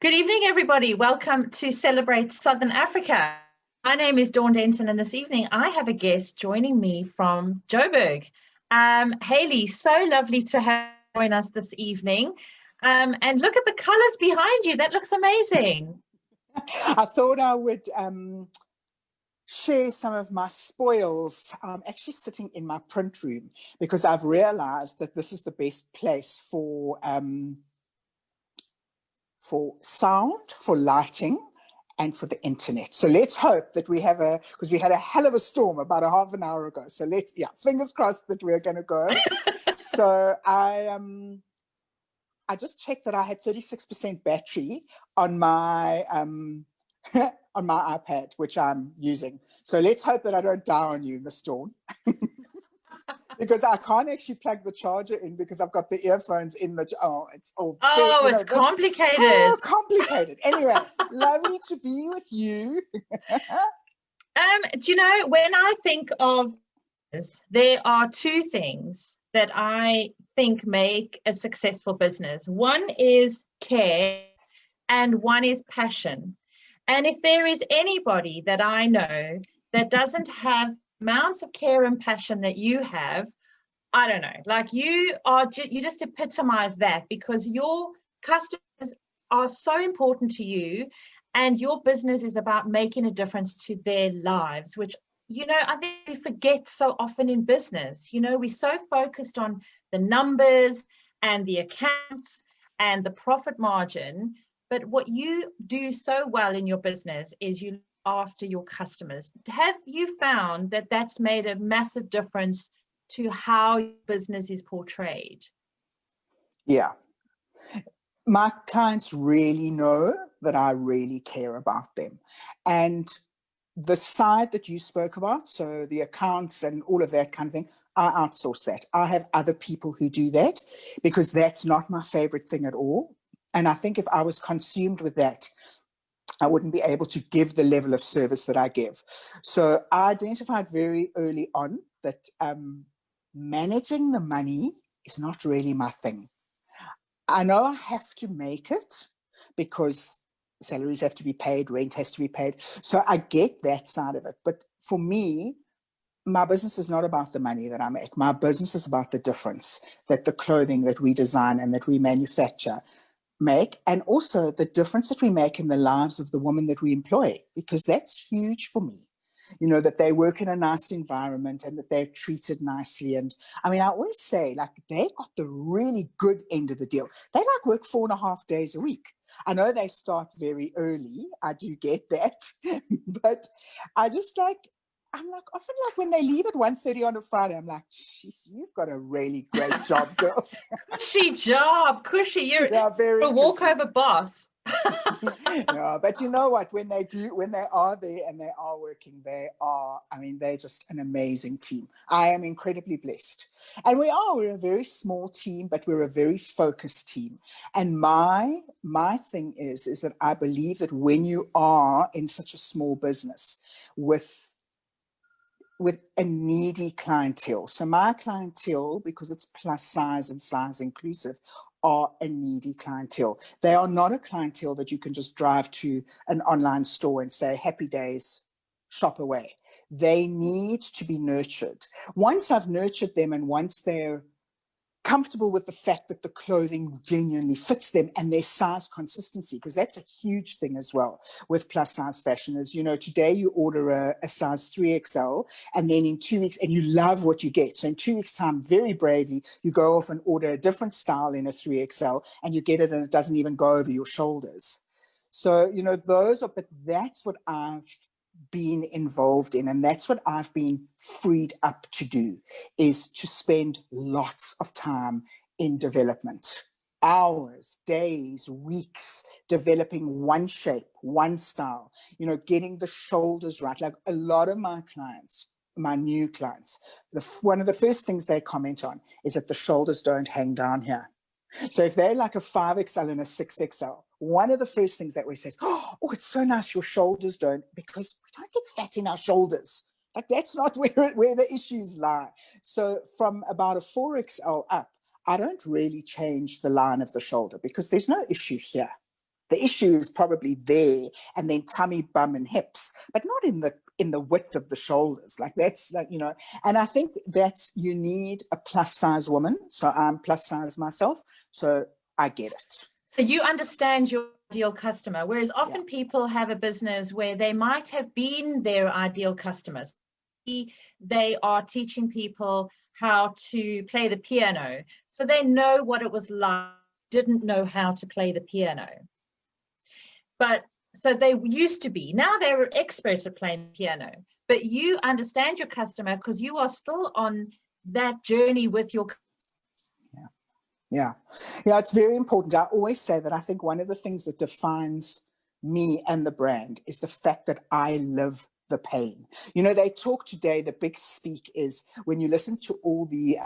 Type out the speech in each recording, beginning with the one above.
Good evening, everybody. Welcome to Celebrate Southern Africa. My name is Dawn Denton, and this evening I have a guest joining me from Joburg. Hayley, so lovely to have you join us this evening. And look at the colors behind you. That looks amazing. I thought I would share some of my spoils. I'm actually sitting in my print room because I've realized that this is the best place for sound, for lighting, and for the internet. So let's hope that we have because we had a hell of a storm about a half an hour ago. So fingers crossed that we're going to go. So I just checked that I had 36% battery on my on my iPad, which I'm using. So let's hope that I don't die on you, Miss Dawn. Because I can't actually plug the charger in because I've got the earphones in the it's all it's complicated. Complicated. Anyway, lovely to be with you. Do you know, when I think of this, there are two things that I think make a successful business. One is care and one is passion. And if there is anybody that I know that doesn't have amounts of care and passion that you have, I don't know, like you just epitomize that, because your customers are so important to you and your business is about making a difference to their lives, which, you know, I think we forget so often in business. You know, we're so focused on the numbers and the accounts and the profit margin, but what you do so well in your business is you look after your customers. Have you found that that's made a massive difference to how your business is portrayed? Yeah. My clients really know that I really care about them. And the side that you spoke about, so the accounts and all of that kind of thing, I outsource that. I have other people who do that because that's not my favorite thing at all. And I think if I was consumed with that, I wouldn't be able to give the level of service that I give. So I identified very early on that managing the money is not really my thing. I know I have to make it because salaries have to be paid, rent has to be paid. So I get that side of it. But for me, my business is not about the money that I make. My business is about the difference that the clothing that we design and that we manufacture make, and also the difference that we make in the lives of the women that we employ, because that's huge for me. You know, that they work in a nice environment and that they're treated nicely. And I mean, I always say, like, they got the really good end of the deal. They like work 4.5 days a week. I know they start very early. I do get that. But I'm like, often like when they leave at 1:30 on a Friday, I'm like, geez, you've got a really great job, girls. Cushy job, cushy. You're a walkover boss. No, but you know what? When they are there and they are working, they're just an amazing team. I am incredibly blessed. And we're a very small team, but we're a very focused team. And my thing is that I believe that when you are in such a small business with a needy clientele. So my clientele, because it's plus size and size inclusive, are a needy clientele. They are not a clientele that you can just drive to an online store and say, happy days, shop away. They need to be nurtured. Once I've nurtured them and once they're comfortable with the fact that the clothing genuinely fits them and their size consistency, because that's a huge thing as well with plus size fashion. Is, you know, today you order a size 3XL and then in 2 weeks, and you love what you get. So in 2 weeks time, very bravely, you go off and order a different style in a 3XL and you get it and it doesn't even go over your shoulders. So, you know, but that's what I've been involved in, and that's what I've been freed up to do, is to spend lots of time in development, hours, days, weeks, developing one shape, one style, you know, getting the shoulders right. Like a lot of my clients, my new clients, one of the first things they comment on is that the shoulders don't hang down here. So if they're like a 5XL and a 6XL, one of the first things that we say is, oh, it's so nice your shoulders don't, because we don't get fat in our shoulders. Like that's not where the issues lie. So from about a 4XL up, I don't really change the line of the shoulder because there's no issue here. The issue is probably there, and then tummy, bum, and hips, but not in the width of the shoulders. Like that's like, you know, and I think that's, you need a plus size woman. So I'm plus size myself, so I get it. So you understand your ideal customer, whereas often people have a business where they might have been their ideal customers. They are teaching people how to play the piano, so they know what it was like, didn't know how to play the piano. But so they used to be, now they're experts at playing piano, but you understand your customer because you are still on that journey with your customer. Yeah, it's very important. I always say that I think one of the things that defines me and the brand is the fact that I live the pain. You know, they talk today, the big speak is when you listen to all the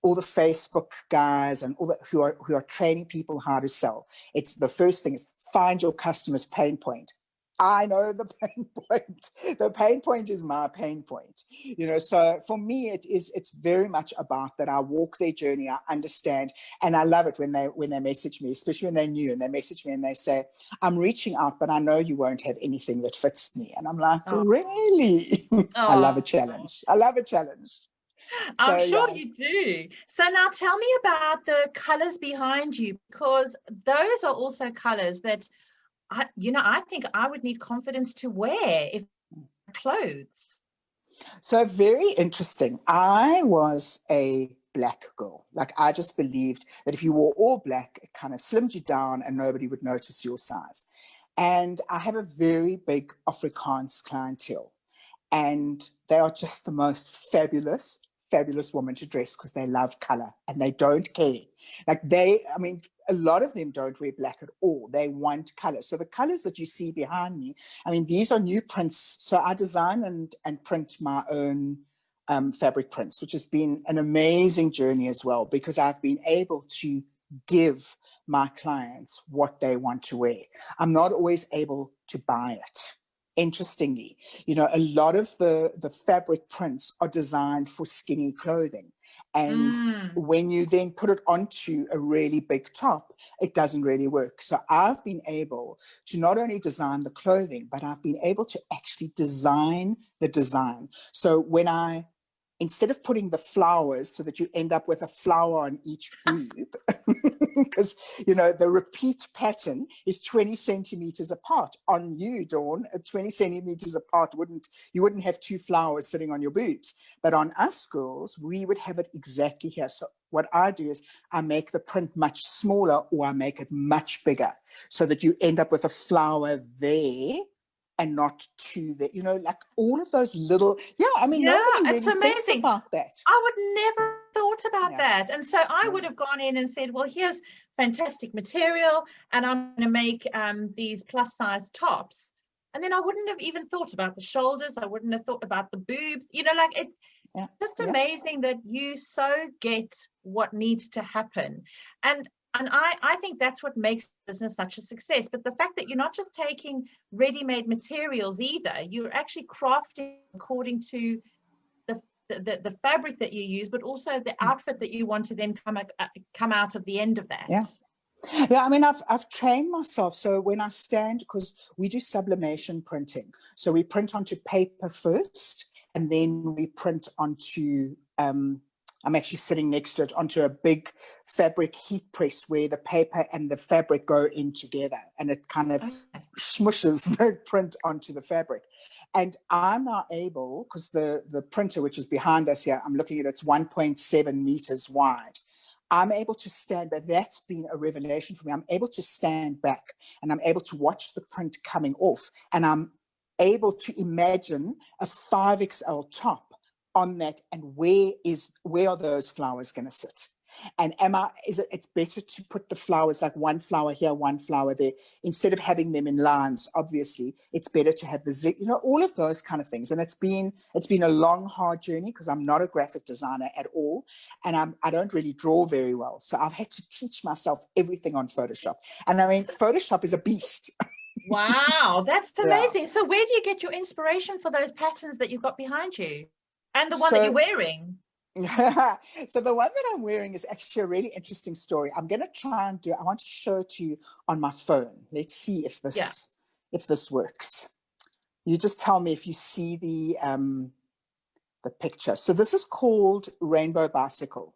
Facebook guys and all that who are training people how to sell. It's the first thing is find your customer's pain point. I know the pain point. The pain point is my pain point. You know, so for me, it's very much about that. I walk their journey, I understand, and I love it when they message me, especially when they're new and they message me and they say, I'm reaching out, but I know you won't have anything that fits me. And I'm like, really? I love a challenge. I love a challenge. So, I'm sure you do. So now tell me about the colors behind you, because those are also colors that I think I would need confidence to wear if clothes. So very interesting. I was a black girl. Like I just believed that if you wore all black, it kind of slimmed you down and nobody would notice your size. And I have a very big Afrikaans clientele, and they are just the most fabulous women to dress because they love color and they don't care. Like a lot of them don't wear black at all. They want color. So the colors that you see behind me, these are new prints. So I design and print my own fabric prints, which has been an amazing journey as well, because I've been able to give my clients what they want to wear. I'm not always able to buy it. Interestingly, you know, a lot of the fabric prints are designed for skinny clothing. And when you then put it onto a really big top, it doesn't really work. So I've been able to not only design the clothing, but I've been able to actually design the design. So instead of putting the flowers so that you end up with a flower on each boob, because, you know, the repeat pattern is 20 centimeters apart. On you, Dawn, 20 centimeters apart, you wouldn't have two flowers sitting on your boobs. But on us girls, we would have it exactly here. So what I do is I make the print much smaller, or I make it much bigger, so that you end up with a flower there and not to the, you know, like all of those little, nobody really thinks about that. I would never have thought about that. And so I would have gone in and said, well, here's fantastic material, and I'm going to make these plus size tops. And then I wouldn't have even thought about the shoulders. I wouldn't have thought about the boobs. You know, like it's just amazing that you so get what needs to happen. And I think that's what makes business such a success. But the fact that you're not just taking ready-made materials either, you're actually crafting according to the fabric that you use, but also the outfit that you want to then come out of the end of that. I've trained myself. So when I stand, because we do sublimation printing, so we print onto paper first, and then we print onto I'm actually sitting next to it, onto a big fabric heat press where the paper and the fabric go in together, and it kind of smushes the print onto the fabric. And I'm now able, because the printer, which is behind us here, I'm looking at it's 1.7 meters wide. I'm able to stand back. That's been a revelation for me. I'm able to stand back and I'm able to watch the print coming off, and I'm able to imagine a 5XL top on that, and where are those flowers going to sit? And it's better to put the flowers, like one flower here, one flower there, instead of having them in lines. Obviously, it's better to have the zig, you know, all of those kind of things. And it's been a long, hard journey, because I'm not a graphic designer at all, and I don't really draw very well. So I've had to teach myself everything on Photoshop. And Photoshop is a beast. Wow, that's amazing. Yeah. So where do you get your inspiration for those patterns that you've got behind you? And the one that you're wearing? So the one that I'm wearing is actually a really interesting story. I'm going to try and I want to show it to you on my phone. Let's see if this works. You just tell me if you see the picture. So this is called Rainbow Bicycle.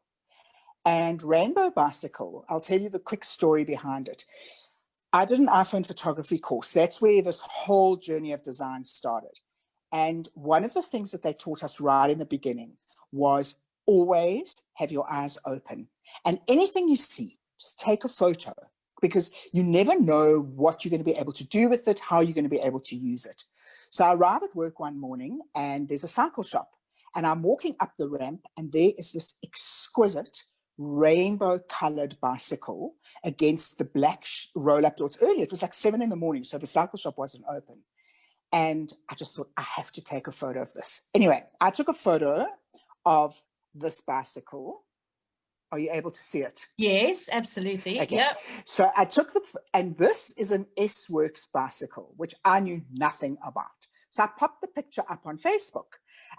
And Rainbow Bicycle, I'll tell you the quick story behind it. I did an iPhone photography course. That's where this whole journey of design started. And one of the things that they taught us right in the beginning was always have your eyes open. And anything you see, just take a photo, because you never know what you're going to be able to do with it, how you're going to be able to use it. So I arrive at work one morning and there's a cycle shop. And I'm walking up the ramp and there is this exquisite rainbow colored bicycle against the black roll-up doors. Earlier, it was like 7 a.m, so the cycle shop wasn't open. And I just thought, I have to take a photo of this. Anyway, I took a photo of this bicycle. Are you able to see it? Yes, absolutely. Okay. Yep. So I took and this is an S-Works bicycle, which I knew nothing about. So I popped the picture up on Facebook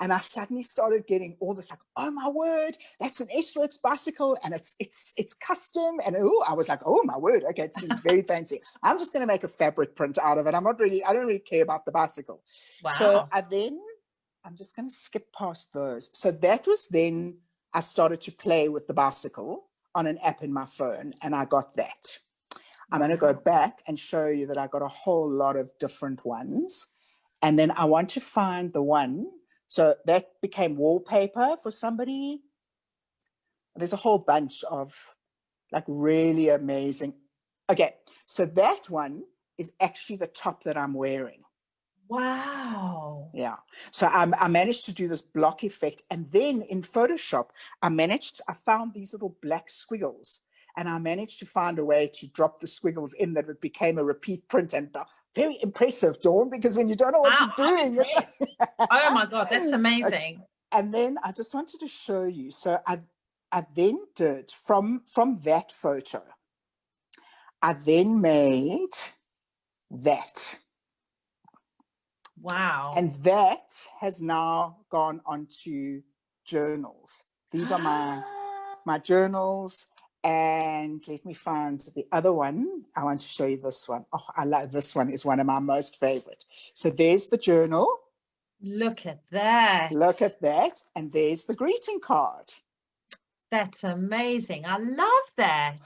and I suddenly started getting all this like, oh my word, that's an S-Works bicycle and it's custom. And I was like, oh my word, okay, it seems very fancy. I'm just going to make a fabric print out of it. I don't really care about the bicycle. Wow. So I'm just going to skip past those. So that was then I started to play with the bicycle on an app in my phone and I got that. I'm going to go back and show you that I got a whole lot of different ones. And then I want to find the one. So that became wallpaper for somebody. There's a whole bunch of like really amazing. Okay, so that one is actually the top that I'm wearing. Wow. Yeah. So I managed to do this block effect. And then in Photoshop, I found these little black squiggles. And I managed to find a way to drop the squiggles in that it became a repeat print. And very impressive, Dawn, because when you don't know what you're doing, it's like oh my God, that's amazing. And then I just wanted to show you. So I then did from that photo, I then made that. Wow. And that has now gone onto journals. These are my journals. And let me find the other one. I want to show you this one. Oh, I love this one. Is one of my most favorite. So there's the journal. Look at that. Look at that. And there's the greeting card. That's amazing. I love that.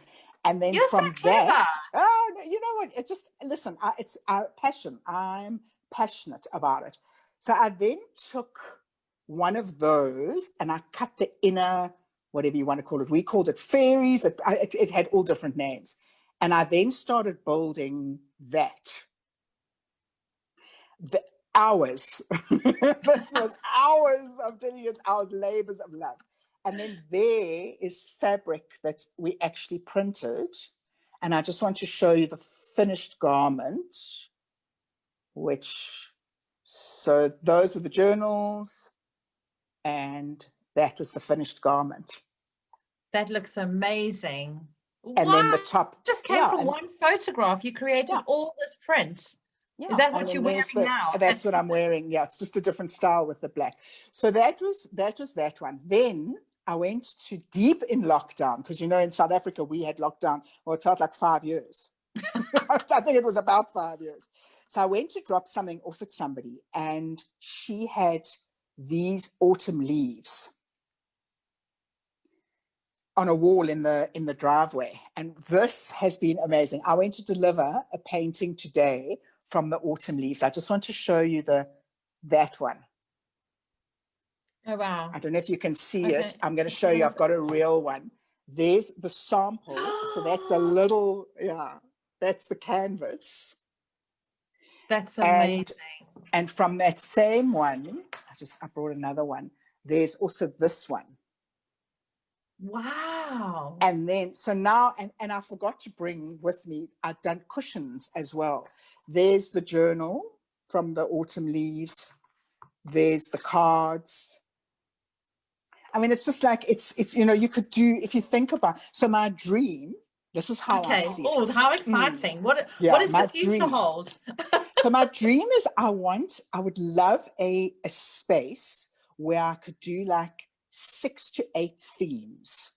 And then You're from so that, oh, you know what? It just, listen, it's our passion. I'm passionate about it. So I then took one of those and I cut the inner, whatever you want to call it. We called it fairies. It had all different names. And I then started building that. The hours. This was hours. I'm telling you, it's hours, labors of love. And then there is fabric that we actually printed. And I just want to show you the finished garment, so those were the journals and that was the finished garment. That looks amazing. And then the top just came from one photograph. You created all this print. Yeah. Is that what you're wearing now? That's what I'm wearing. Yeah, it's just a different style with the black. So that was that one. Then I went to deep in lockdown because, you know, in South Africa, we had lockdown. Well, it felt like 5 years. I think it was about 5 years. So I went to drop something off at somebody and she had these autumn leaves on a wall in the driveway. And this has been amazing. I went to deliver a painting today from the autumn leaves. I just want to show you that one. Oh, wow. I don't know if you can see it. I'm going to show you. I've got a real one. There's the sample. So that's a little, that's the canvas. That's amazing. And from that same one, I brought another one. There's also this one. Wow. And then, so now, and I forgot to bring with me, I've done cushions as well. There's the journal from the autumn leaves. There's the cards. I mean, it's just like, it's you know, you could do, if you think about, so my dream, this is how I see it. Oh, how exciting. What does the future hold? So my dream is I would love a space where I could do like 6 to 8 themes.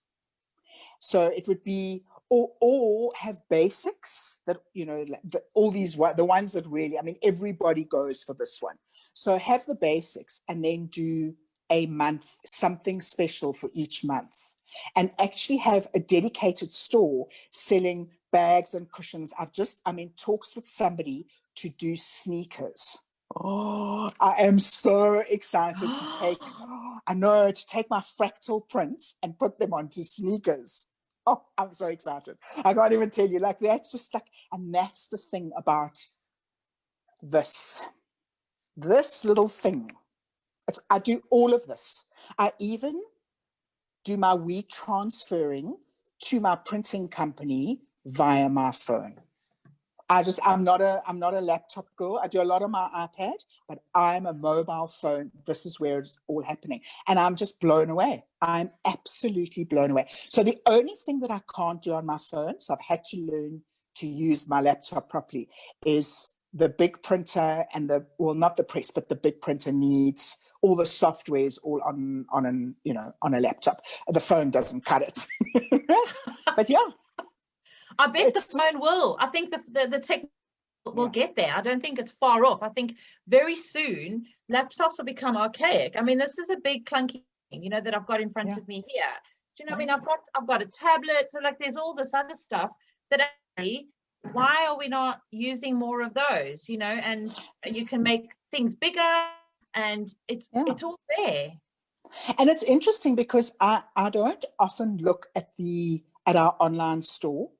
So it would be, or have basics that, you know, all these, the ones that really, I mean, everybody goes for this one. So have the basics and then do a month, something special for each month, and actually have a dedicated store selling bags and cushions. I'm in talks with somebody to do sneakers. Oh, I am so excited to take my fractal prints and put them onto sneakers. Oh, I'm so excited. I can't even tell you, like, that's just like, and that's the thing about this little thing. I do all of this. I even do my transferring to my printing company via my phone. I'm not a laptop girl. I do a lot on my iPad, but I'm a mobile phone. This is where it's all happening. And I'm just blown away. I'm absolutely blown away. So the only thing that I can't do on my phone, so I've had to learn to use my laptop properly, is the big printer and not the press, but the big printer needs all the softwares all on a laptop. The phone doesn't cut it. But yeah. I bet the phone will. I think the tech will get there. I don't think it's far off. I think very soon laptops will become archaic. I mean, this is a big clunky thing, you know, that I've got in front of me here. Do you know? I mean, I've got a tablet. So like, there's all this other stuff that actually, why are we not using more of those? You know, and you can make things bigger, and it's all there. And it's interesting because I don't often look at our online store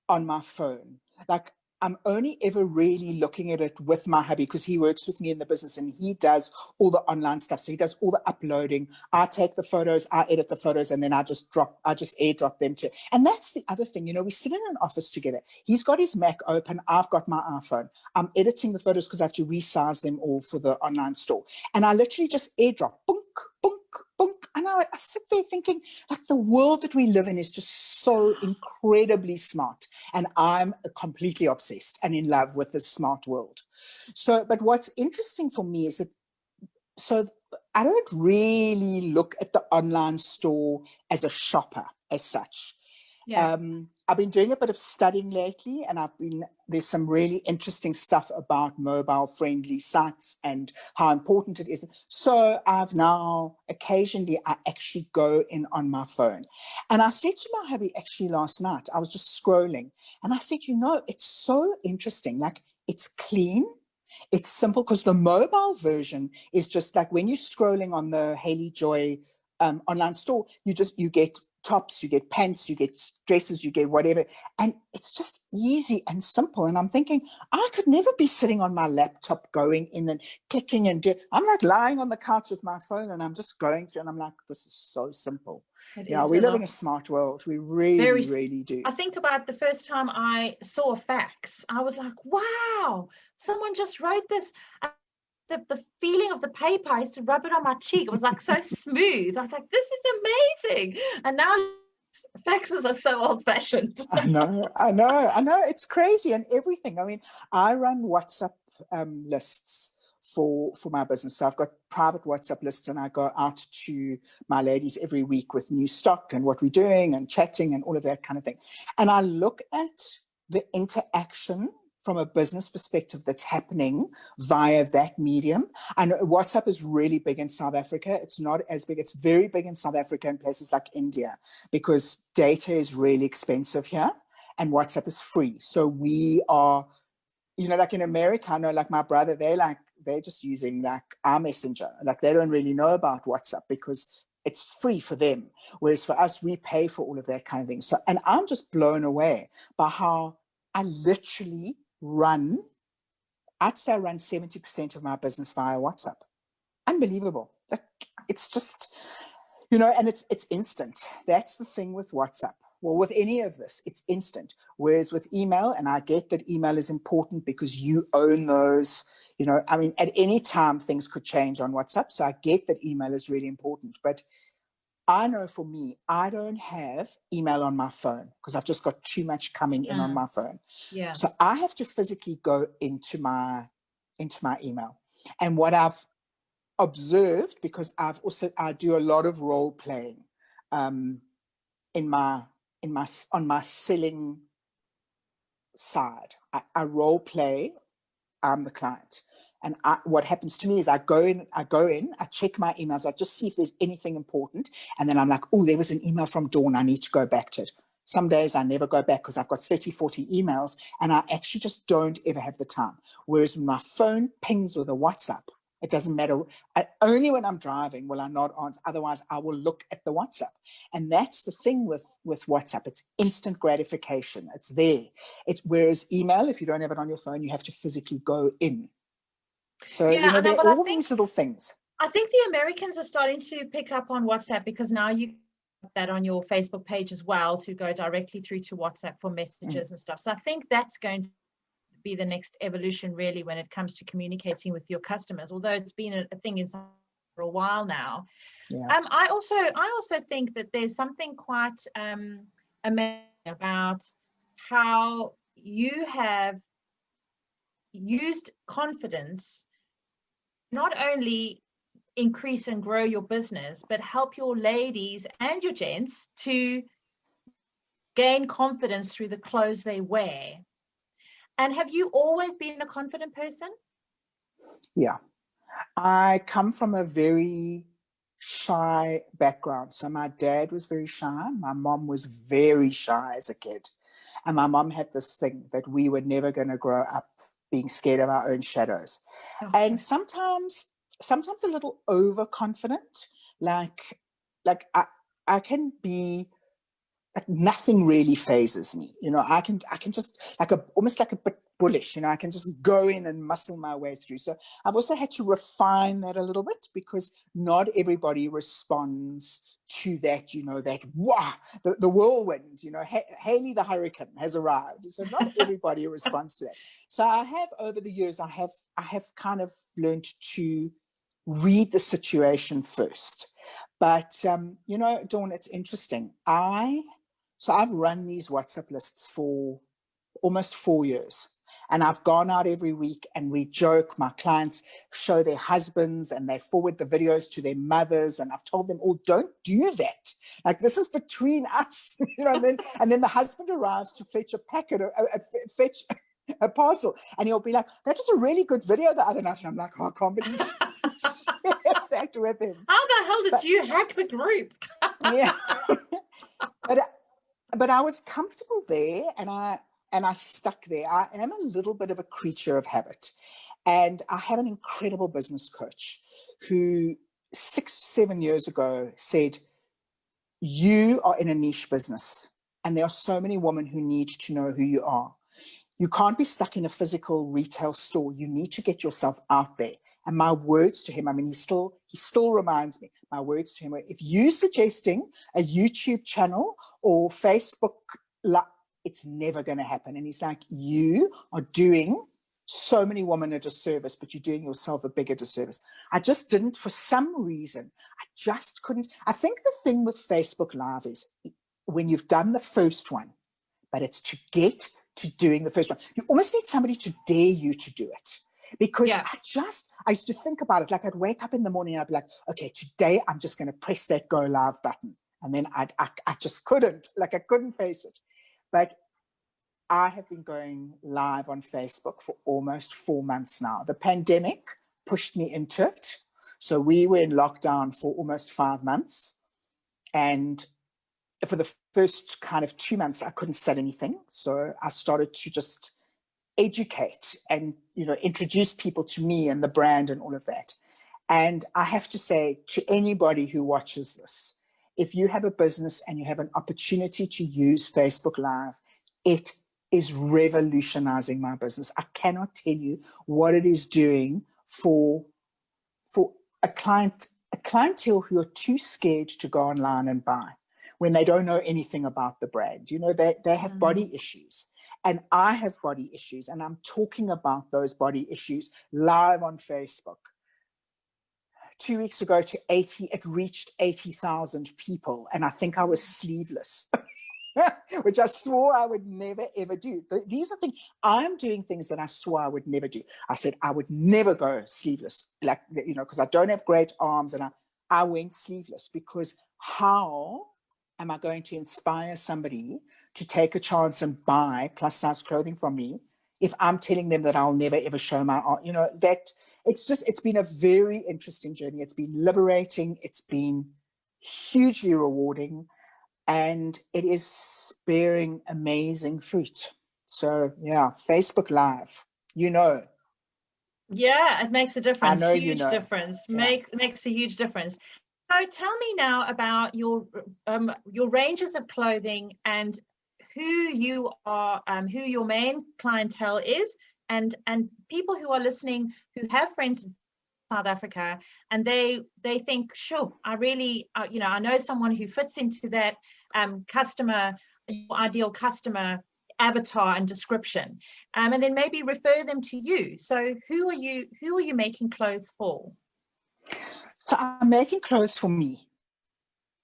on my phone. Like, I'm only ever really looking at it with my hubby, because he works with me in the business and he does all the online stuff. So he does all the uploading. I take the photos, I edit the photos, and then I just airdrop them to. And that's the other thing, you know, we sit in an office together. He's got his Mac open. I've got my iPhone. I'm editing the photos because I have to resize them all for the online store. And I literally just airdrop, boom, boom, boom. And I sit there thinking, like, the world that we live in is just so incredibly smart. And I'm completely obsessed and in love with this smart world. So, but what's interesting for me is that, so I don't really look at the online store as a shopper as such. Yeah. I've been doing a bit of studying lately, and there's some really interesting stuff about mobile friendly sites and how important it is. So I've now occasionally, I actually go in on my phone. And I said to my hubby actually last night, I was just scrolling, and I said, you know, it's so interesting. Like, it's clean. It's simple, because the mobile version is just like when you're scrolling on the Hayley Joy online store, you get tops, you get pants, you get dresses, you get whatever. And it's just easy and simple. And I'm thinking, I could never be sitting on my laptop going in and clicking and I'm like lying on the couch with my phone and I'm just going through, and I'm like, this is so simple. Yeah, we live in a smart world. We really, really do. I think about the first time I saw a fax, I was like, wow, someone just wrote this. The feeling of the paper, I used to rub it on my cheek. It was like so smooth. I was like, this is amazing. And now faxes are so old-fashioned. I know. It's crazy and everything. I mean, I run WhatsApp lists for my business. So I've got private WhatsApp lists, and I go out to my ladies every week with new stock and what we're doing and chatting and all of that kind of thing. And I look at the interaction from a business perspective that's happening via that medium. And WhatsApp is really big in South Africa. It's not as big. It's very big in South Africa and places like India, because data is really expensive here and WhatsApp is free. So we are, you know, like in America, I know, like my brother, they're just using like our messenger. Like, they don't really know about WhatsApp because it's free for them. Whereas for us, we pay for all of that kind of thing. So, and I'm just blown away by how I literally I'd say I run 70% of my business via WhatsApp. Unbelievable. Like, it's just, you know, and it's instant. That's the thing with WhatsApp. Well, with any of this, it's instant. Whereas with email, and I get that email is important because you own those, you know, I mean, at any time things could change on WhatsApp. So I get that email is really important. But I know for me, I don't have email on my phone because I've just got too much coming in on my phone. Yeah. So I have to physically go into my email. And what I've observed, because I do a lot of role playing on my selling side. I role play. I'm the client. And what happens to me is I go in, I check my emails, I just see if there's anything important. And then I'm like, oh, there was an email from Dawn, I need to go back to it. Some days I never go back because I've got 30, 40 emails and I actually just don't ever have the time. Whereas when my phone pings with a WhatsApp, it doesn't matter. Only when I'm driving will I not answer. Otherwise, I will look at the WhatsApp. And that's the thing with WhatsApp. It's instant gratification. It's there. Whereas email, if you don't have it on your phone, you have to physically go in. So, yeah, there are all these little things. I think the Americans are starting to pick up on WhatsApp, because now you put that on your Facebook page as well to go directly through to WhatsApp for messages and stuff. So I think that's going to be the next evolution, really, when it comes to communicating with your customers, although it's been a thing for a while now. Yeah. I also think that there's something quite amazing about how you have used confidence not only increase and grow your business, but help your ladies and your gents to gain confidence through the clothes they wear. And have you always been a confident person? Yeah. I come from a very shy background. So my dad was very shy. My mom was very shy as a kid. And my mom had this thing that we were never going to grow up being scared of our own shadows. Okay. And sometimes a little overconfident. Like I can be, nothing really phases me. I can just almost like a bit bullish. I can just go in and muscle my way through. So I've also had to refine that a little bit, because not everybody responds to that, that wow, the whirlwind, Hayley the hurricane has arrived. So not everybody responds to that. So I have, over the years, I have kind of learned to read the situation first. But Dawn, it's interesting. I've run these WhatsApp lists for almost 4 years. And I've gone out every week and we joke. My clients show their husbands and they forward the videos to their mothers. And I've told them all, don't do that. Like, this is between us, and then the husband arrives to fetch a packet, fetch a parcel. And he'll be like, that was a really good video the other night. And I'm like, oh, I can't believe that with him. How the hell did you hack the group? Yeah. But I was comfortable there, and I stuck there. I am a little bit of a creature of habit. And I have an incredible business coach who 6-7 years ago said, you are in a niche business, and there are so many women who need to know who you are. You can't be stuck in a physical retail store. You need to get yourself out there. And my words to him, I mean, he still reminds me, my words to him were, if you're suggesting a YouTube channel or Facebook, it's never going to happen. And he's like, you are doing so many women a disservice, but you're doing yourself a bigger disservice. I just didn't, for some reason, I just couldn't. I think the thing with Facebook Live is when you've done the first one, but it's to get to doing the first one, you almost need somebody to dare you to do it. Because I used to think about it, like I'd wake up in the morning and I'd be like, okay, today I'm just going to press that go live button. And then I just couldn't, I couldn't face it. But I have been going live on Facebook for almost 4 months now. The pandemic pushed me into it. So we were in lockdown for almost 5 months. And for the first kind of 2 months, I couldn't sell anything. So I started to just educate and introduce people to me and the brand and all of that. And I have to say to anybody who watches this, if you have a business and you have an opportunity to use Facebook Live, it is revolutionizing my business. I cannot tell you what it is doing for a clientele who are too scared to go online and buy when they don't know anything about the brand. They have body issues. And I have body issues, and I'm talking about those body issues live on Facebook. 2 weeks ago it reached 80,000 people, and I think I was sleeveless. which I swore I would never, ever do. These are things, I'm doing things that I swore I would never do. I said I would never go sleeveless, like, you know, because I don't have great arms, and I went sleeveless because how am I going to inspire somebody to take a chance and buy plus size clothing from me if I'm telling them that I'll never, ever show my art? You know, that it's been a very interesting journey. It's been liberating. It's been hugely rewarding. And it is bearing amazing fruit. So yeah, Facebook Live, you know. Yeah, it makes a difference. I know Huge you know. difference. Yeah. Makes a huge difference. So tell me now about your ranges of clothing and who you are, who your main clientele is, and people who are listening who have friends in South Africa, and they think, sure, I really, you know, I know someone who fits into that customer, ideal customer avatar and description, and then maybe refer them to you. So who are you making clothes for? So I'm making clothes for me.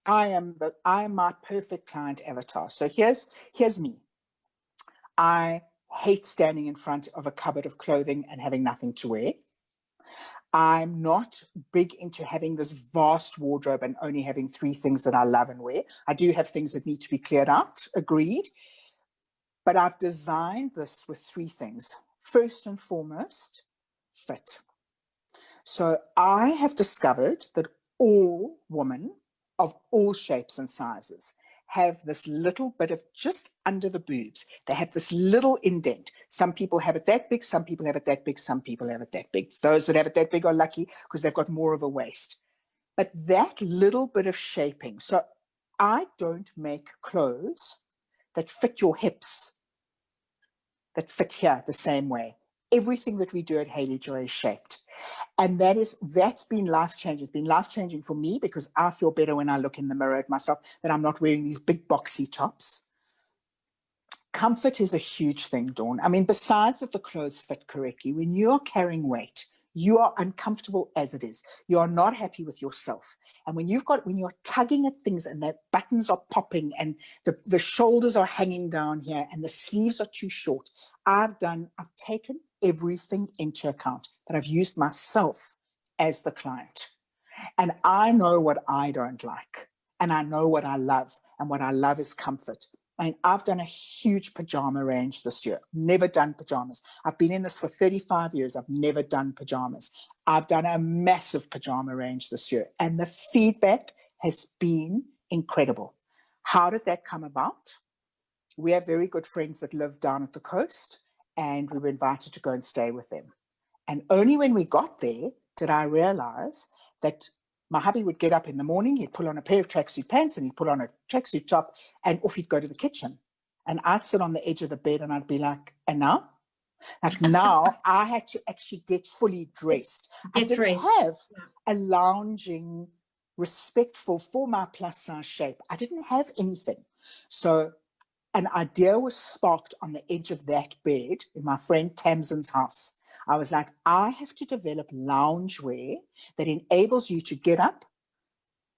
I am my perfect client avatar. So here's me. I hate standing in front of a cupboard of clothing and having nothing to wear. I'm not big into having this vast wardrobe and only having 3 things that I love and wear. I do have things that need to be cleared out, agreed. But I've designed this with 3 things. First and foremost, fit. So I have discovered that all women of all shapes and sizes have this little bit of just under the boobs. They have this little indent. Some people have it that big, some people have it that big, some people have it that big. Those that have it that big are lucky because they've got more of a waist. But that little bit of shaping. So I don't make clothes that fit your hips, that fit here the same way. Everything that we do at Hayley Joy is shaped. And that's been life-changing. It's been life-changing for me because I feel better when I look in the mirror at myself, that I'm not wearing these big boxy tops. Comfort is a huge thing, Dawn. I mean, besides that the clothes fit correctly, when you're carrying weight, you are uncomfortable as it is. You are not happy with yourself. And when you're tugging at things and the buttons are popping and the shoulders are hanging down here and the sleeves are too short, I've taken everything into account, but I've used myself as the client. And I know what I don't like. And I know what I love. And what I love is comfort. And I've done a huge pajama range this year. Never done pajamas. I've been in this for 35 years. I've never done pajamas. I've done a massive pajama range this year. And the feedback has been incredible. How did that come about? We have very good friends that live down at the coast, and we were invited to go and stay with them. And only when we got there did I realize that my hubby would get up in the morning, he'd pull on a pair of tracksuit pants and he'd put on a tracksuit top, and off he'd go to the kitchen. And I'd sit on the edge of the bed and I'd be like, and now? Like now I had to actually get fully dressed. I didn't have a lounging, respectful for my plus size shape. I didn't have anything. So an idea was sparked on the edge of that bed in my friend Tamsin's house. I was like, I have to develop loungewear that enables you to get up.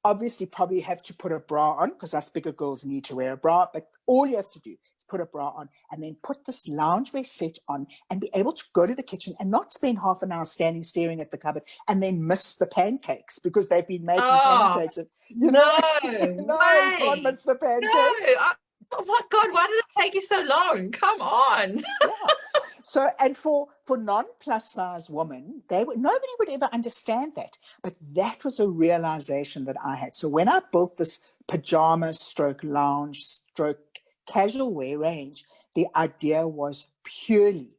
Obviously, probably have to put a bra on because us bigger girls need to wear a bra, but all you have to do is put a bra on and then put this loungewear set on and be able to go to the kitchen and not spend half an hour standing staring at the cupboard and then miss the pancakes because they've been making pancakes. And, you know, no, you can't miss the pancakes. No. Oh my God, why did it take you so long? Come on. Yeah. So, and for non-plus size women, nobody would ever understand that. But that was a realization that I had. So when I built this pajama stroke lounge stroke casual wear range, the idea was purely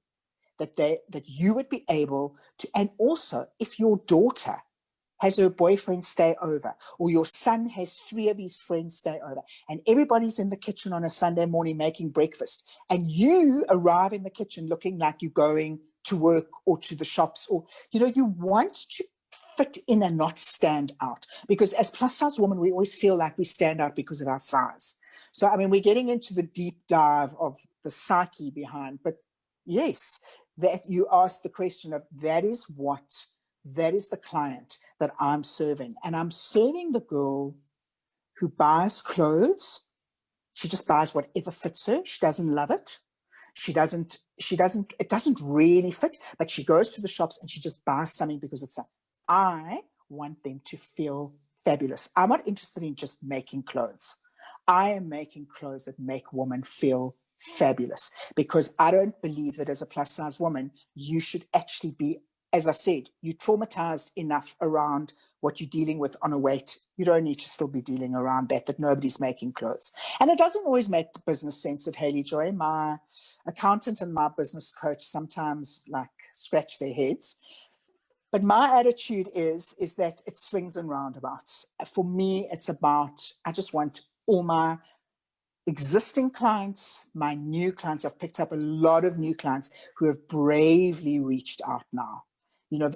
that you would be able to, and also if your daughter has her boyfriend stay over, or your son has 3 of his friends stay over, and everybody's in the kitchen on a Sunday morning making breakfast, and you arrive in the kitchen looking like you're going to work or to the shops, or, you know, you want to fit in and not stand out. Because as plus size women, we always feel like we stand out because of our size. So, I mean, we're getting into the deep dive of the psyche behind, but yes, that you asked the question of that is the client that I'm serving. And I'm serving the girl who buys clothes She just buys whatever fits her. She doesn't love it. It doesn't really fit, but she goes to the shops and she just buys something because I want them to feel fabulous. I'm not interested in just making clothes. I am making clothes that make women feel fabulous, because I don't believe that as a plus size woman, you should actually be, as I said, you're traumatized enough around what you're dealing with on a weight. You don't need to still be dealing around that nobody's making clothes. And it doesn't always make business sense at Hayley Joy. My accountant and my business coach sometimes scratch their heads. But my attitude is that it swings and roundabouts. For me, it's about, I just want all my existing clients, my new clients. I've picked up a lot of new clients who have bravely reached out now.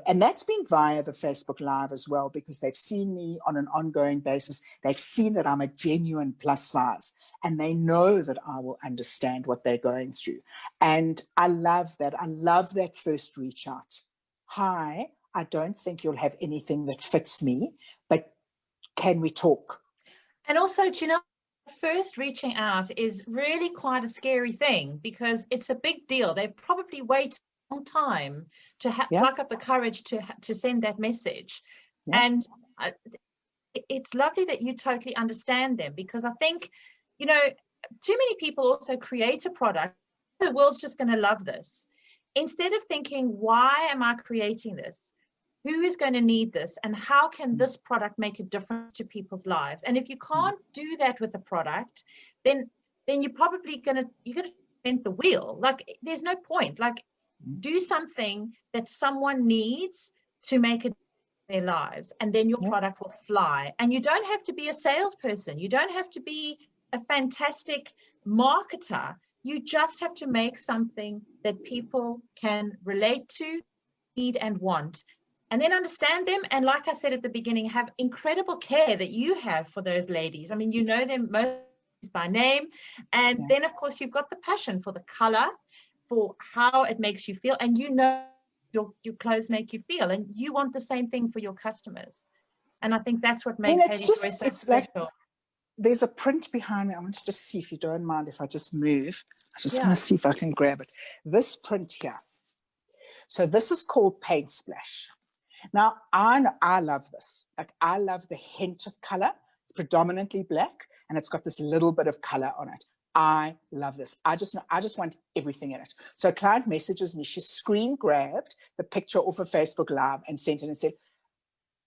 And that's been via the Facebook Live as well, because they've seen me on an ongoing basis. They've seen that I'm a genuine plus size, and they know that I will understand what they're going through. And I love that. I love that first reach out. Hi, I don't think you'll have anything that fits me, but can we talk? And also, do you know, first reaching out is really quite a scary thing, because it's a big deal. They've probably waited a long time to pluck up the courage to send that message. Yeah. And it's lovely that you totally understand them, because I think, too many people also create a product. The world's just going to love this. Instead of thinking, why am I creating this? Who is going to need this? And how can this product make a difference to people's lives? And if you can't do that with a product, then you're probably going to invent the wheel. There's no point. Do something that someone needs to make it their lives, and then your product will fly. And you don't have to be a salesperson. You don't have to be a fantastic marketer. You just have to make something that people can relate to, need, and want. And then understand them. And like I said at the beginning, have incredible care that you have for those ladies. I mean, you know them most by name. And then, of course, you've got the passion for the color, for how it makes you feel. And your clothes make you feel. And you want the same thing for your customers. And I think that's what makes Hayley Joy so special. There's a print behind me. I want to just see, if you don't mind, if I just move. I just want to see if I can grab it. This print here. So this is called Paint Splash. Now, I love this. I love the hint of color. It's predominantly black, and it's got this little bit of color on it. I love this. I just want everything in it. So a client messages me. She screen grabbed the picture off of Facebook Live and sent it and said,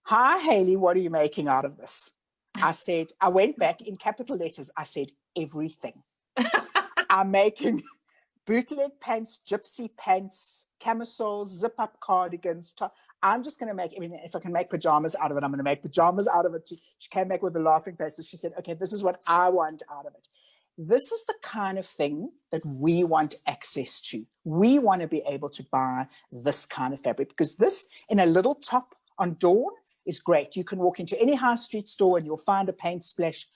"Hi, Hayley, what are you making out of this?" I went back in capital letters. I said, everything. I'm making bootleg pants, gypsy pants, camisoles, zip-up cardigans. I'm just going to make, if I can make pajamas out of it, I'm going to make pajamas out of it too. She came back with a laughing face. So she said, okay, this is what I want out of it. This is the kind of thing that we want access to. We want to be able to buy this kind of fabric, because this in a little top on Dawn is great. You can walk into any high street store and you'll find a Paint Splash.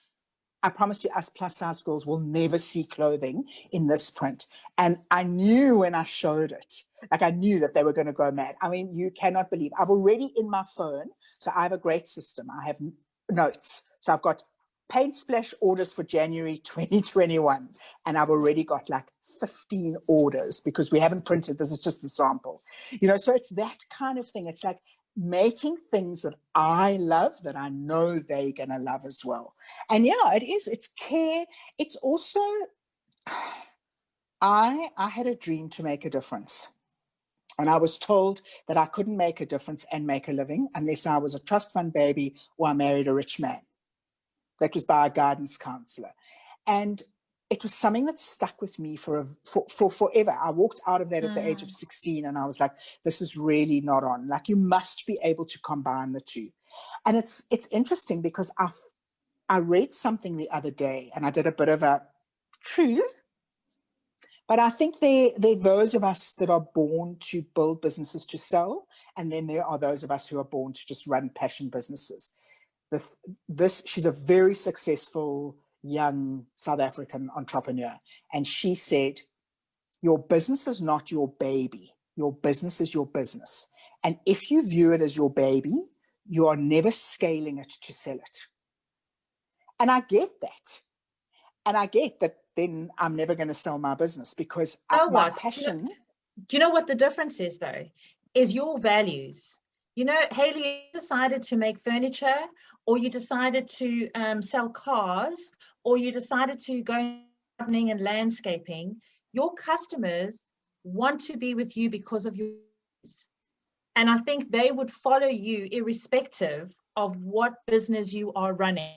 I promise you, us plus size girls will never see clothing in this print. And I knew when I showed it, I knew that they were going to go mad. I mean, you cannot believe. I've already in my phone, so I have a great system. I have notes. So I've got Paint Splash orders for January 2021. And I've already got 15 orders, because we haven't printed. This is just the sample. So it's that kind of thing. It's making things that I love, that I know they're going to love as well. And it's care. It's also, I had a dream to make a difference. And I was told that I couldn't make a difference and make a living unless I was a trust fund baby or I married a rich man. That was by a guidance counselor. And it was something that stuck with me for forever. I walked out of that at the age of 16, and I was like, this is really not on. You must be able to combine the two. And it's interesting, because I read something the other day, and I did a bit of a truth. But I think there are those of us that are born to build businesses to sell, and then there are those of us who are born to just run passion businesses. She's a very successful young South African entrepreneur. And she said, your business is not your baby. Your business is your business. And if you view it as your baby, you are never scaling it to sell it. And I get that. And I get that then I'm never going to sell my business because my passion. Do you know what the difference is, though? Is your values. You know, Hayley decided to make furniture, or you decided to sell cars, or you decided to go gardening and landscaping. Your customers want to be with you because of your values. And I think they would follow you irrespective of what business you are running,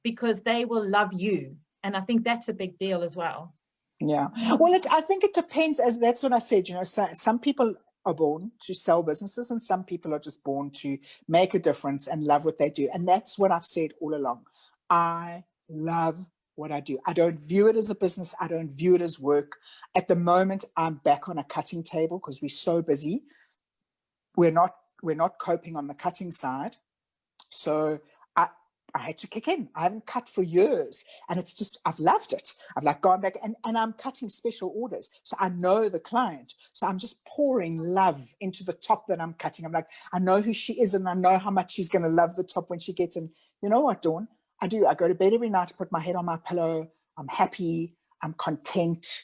because they will love you. And I think that's a big deal as well. Yeah. Well, I think it depends. As that's what I said, you know, some people are born to sell businesses and some people are just born to make a difference and love what they do. And that's what I've said all along. I love what I do. I don't view it as a business. I don't view it as work. At the moment, I'm back on a cutting table because we're so busy. We're not coping on the cutting side. So I had to kick in. I haven't cut for years. And it's just, I've loved it. I've like gone back and I'm cutting special orders. So I know the client. So I'm just pouring love into the top that I'm cutting. I'm like, I know who she is and I know how much she's going to love the top when she gets in. You know what, Dawn? I do. I go to bed every night, put my head on my pillow. I'm happy. I'm content.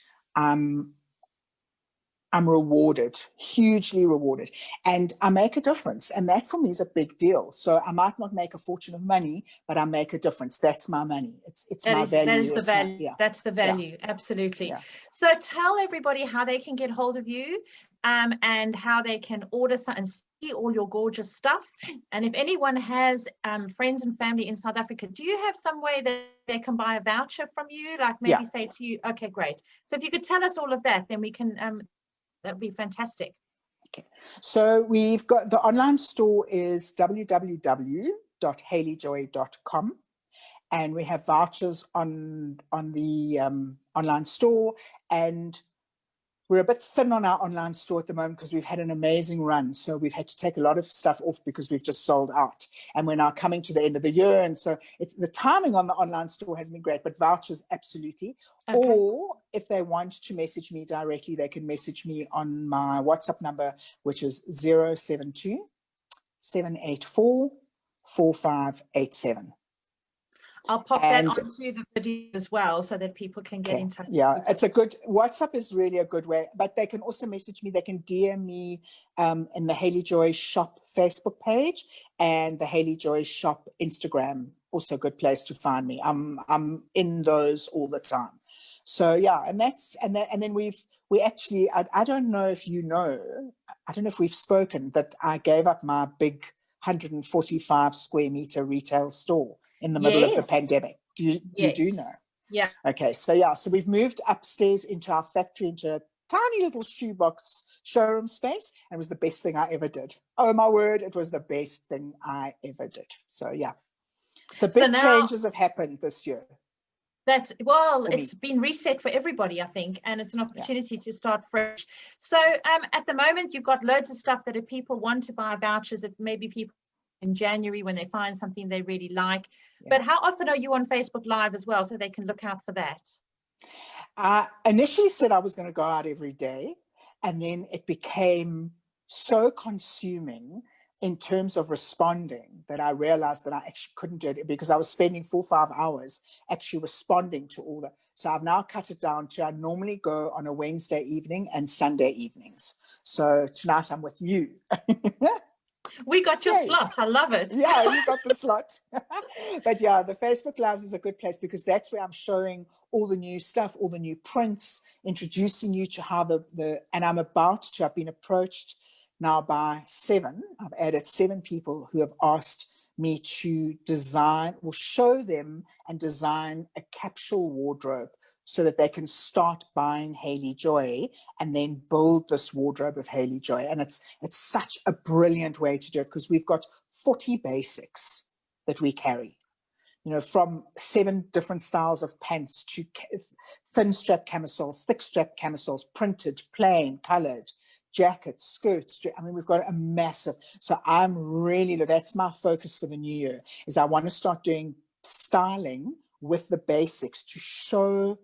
I'm rewarded, hugely rewarded, and I make a difference. And that for me is a big deal. So I might not make a fortune of money, but I make a difference. That's my money. It's my value. That is the value. That's the value. Yeah. Absolutely. Yeah. So tell everybody how they can get hold of you and how they can order and see all your gorgeous stuff. And if anyone has friends and family in South Africa, do you have some way that they can buy a voucher from you? Like maybe say to you, okay, great. So if you could tell us all of that, then we can that would be fantastic. Okay. So we've got the online store is www.hayleyjoy.com. And we have vouchers on the online store. And we're a bit thin on our online store at the moment because we've had an amazing run. So we've had to take a lot of stuff off because we've just sold out. And we're now coming to the end of the year. And so it's the timing on the online store has been great, but vouchers, absolutely. Okay. Or if they want to message me directly, they can message me on my WhatsApp number, which is 072 784 4587. I'll pop that onto the video as well so that people can get in touch. Yeah, it's a good, WhatsApp is really a good way, but they can also message me. They can DM me in the Hayley Joy Shop Facebook page and the Hayley Joy Shop Instagram, also a good place to find me. I'm in those all the time. So yeah, and then we actually, I don't know if you know, I don't know if we've spoken, that I gave up my big 145 square meter retail store in the middle of the pandemic. Do you know? Yeah. Okay. So yeah, so we've moved upstairs into our factory, into a tiny little shoebox showroom space. And it was the best thing I ever did. Oh my word, it was the best thing I ever did. So yeah. So big changes have happened this year. It's been reset for everybody, I think, and it's an opportunity to start fresh. So at the moment, you've got loads of stuff that if people want to buy vouchers, that maybe people in January when they find something they really like. But how often are you on Facebook Live as well, so they can look out for that? I initially said I was going to go out every day, and then it became so consuming in terms of responding that I realized that I actually couldn't do it because I was spending 4 or 5 hours actually responding to all that. So I've now cut it down to, I normally go on a Wednesday evening and Sunday evenings. So tonight I'm with you. We got your slot. I love it. Yeah, you got the slot. But yeah, the Facebook Lives is a good place because that's where I'm showing all the new stuff, all the new prints, introducing you to how and I've been approached now by 7. I've added 7 people who have asked me to design or show them and design a capsule wardrobe so that they can start buying Hayley Joy and then build this wardrobe of Hayley Joy. And it's such a brilliant way to do it because we've got 40 basics that we carry, you know, from 7 different styles of pants to thin strap camisoles, thick strap camisoles, printed, plain, colored, jackets, skirts. I mean, we've got a massive, so that's my focus for the new year, is I want to start doing styling with the basics to show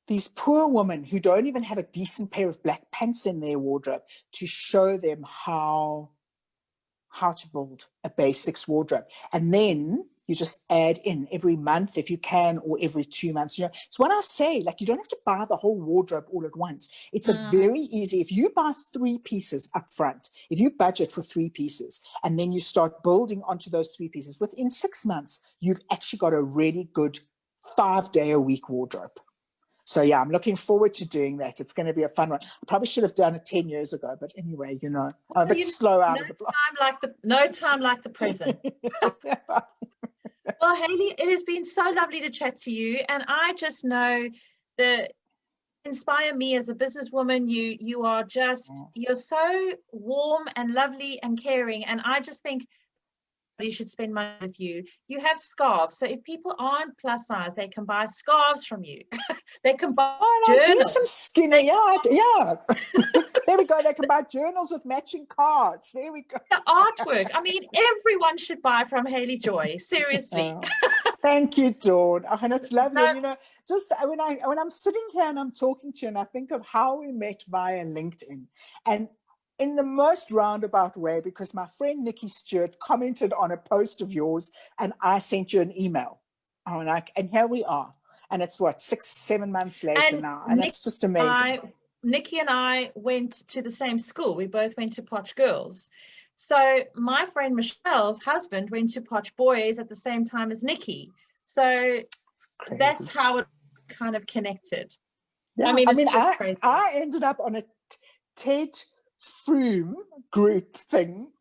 these poor women who don't even have a decent pair of black pants in their wardrobe, to show them how to build a basics wardrobe. And then You just add in every month if you can, or every 2 months. You know, it's what I say, like, you don't have to buy the whole wardrobe all at once. It's a very easy, if you buy 3 pieces up front, if you budget for 3 pieces, and then you start building onto those 3 pieces, within 6 months, you've actually got a really good 5-day-a-week wardrobe. So yeah, I'm looking forward to doing that. It's going to be a fun one. I probably should have done it 10 years ago, but anyway, you know, I'm a bit slow out of the blocks. No time like the present. Well, Hayley, it has been so lovely to chat to you, and I just know that inspire me as a businesswoman. You are just, you're so warm and lovely and caring, and I just think you should spend money with you. You have scarves, so if people aren't plus size, they can buy scarves from you. They can buy journals. Do some skinny, yeah. There we go. They can buy journals with matching cards. There we go. The artwork. I mean, everyone should buy from Hayley Joy. Seriously. Thank you, Dawn. Oh, and it's lovely. And, you know, just when I'm sitting here and I'm talking to you, and I think of how we met via LinkedIn, and in the most roundabout way, because my friend Nikki Stewart commented on a post of yours, and I sent you an email. Oh, and here we are. And it's what, 6-7 months later now, and it's just amazing. Nikki and I went to the same school. We both went to Poch Girls. So my friend Michelle's husband went to Poch Boys at the same time as Nikki. So that's how it kind of connected. Yeah. I mean, it's just crazy. I ended up on a Ted Froome group thing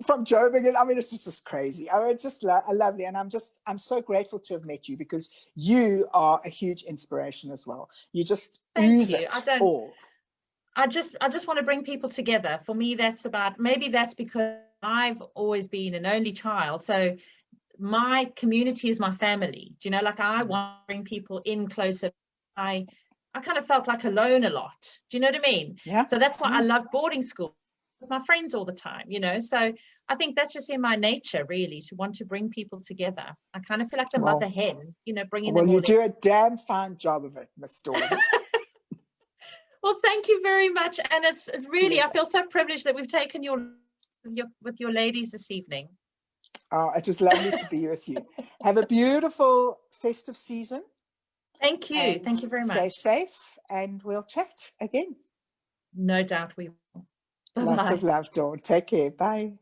from Joburg. I mean, it's just crazy. I mean, it's just lovely. And I'm so grateful to have met you, because you are a huge inspiration as well. You just ooze it all. I just want to bring people together. For me, maybe that's because I've always been an only child. So my community is my family. Do you know, like, I want to bring people in closer. I kind of felt like alone a lot. Do you know what I mean? Yeah. So that's why I love boarding school with my friends all the time, you know. So I think that's just in my nature, really, to want to bring people together. I kind of feel like the mother hen, you know, bringing them all in. Well, you do a damn fine job of it, Miss Dawn. Well, thank you very much. And it's really, I feel so privileged that we've taken with your ladies this evening. Oh, it was lovely to be with you. Have a beautiful festive season. Thank you. Thank you very much. Stay safe, and we'll chat again. No doubt we will. Bye-bye. Lots of love, Dawn. Take care. Bye.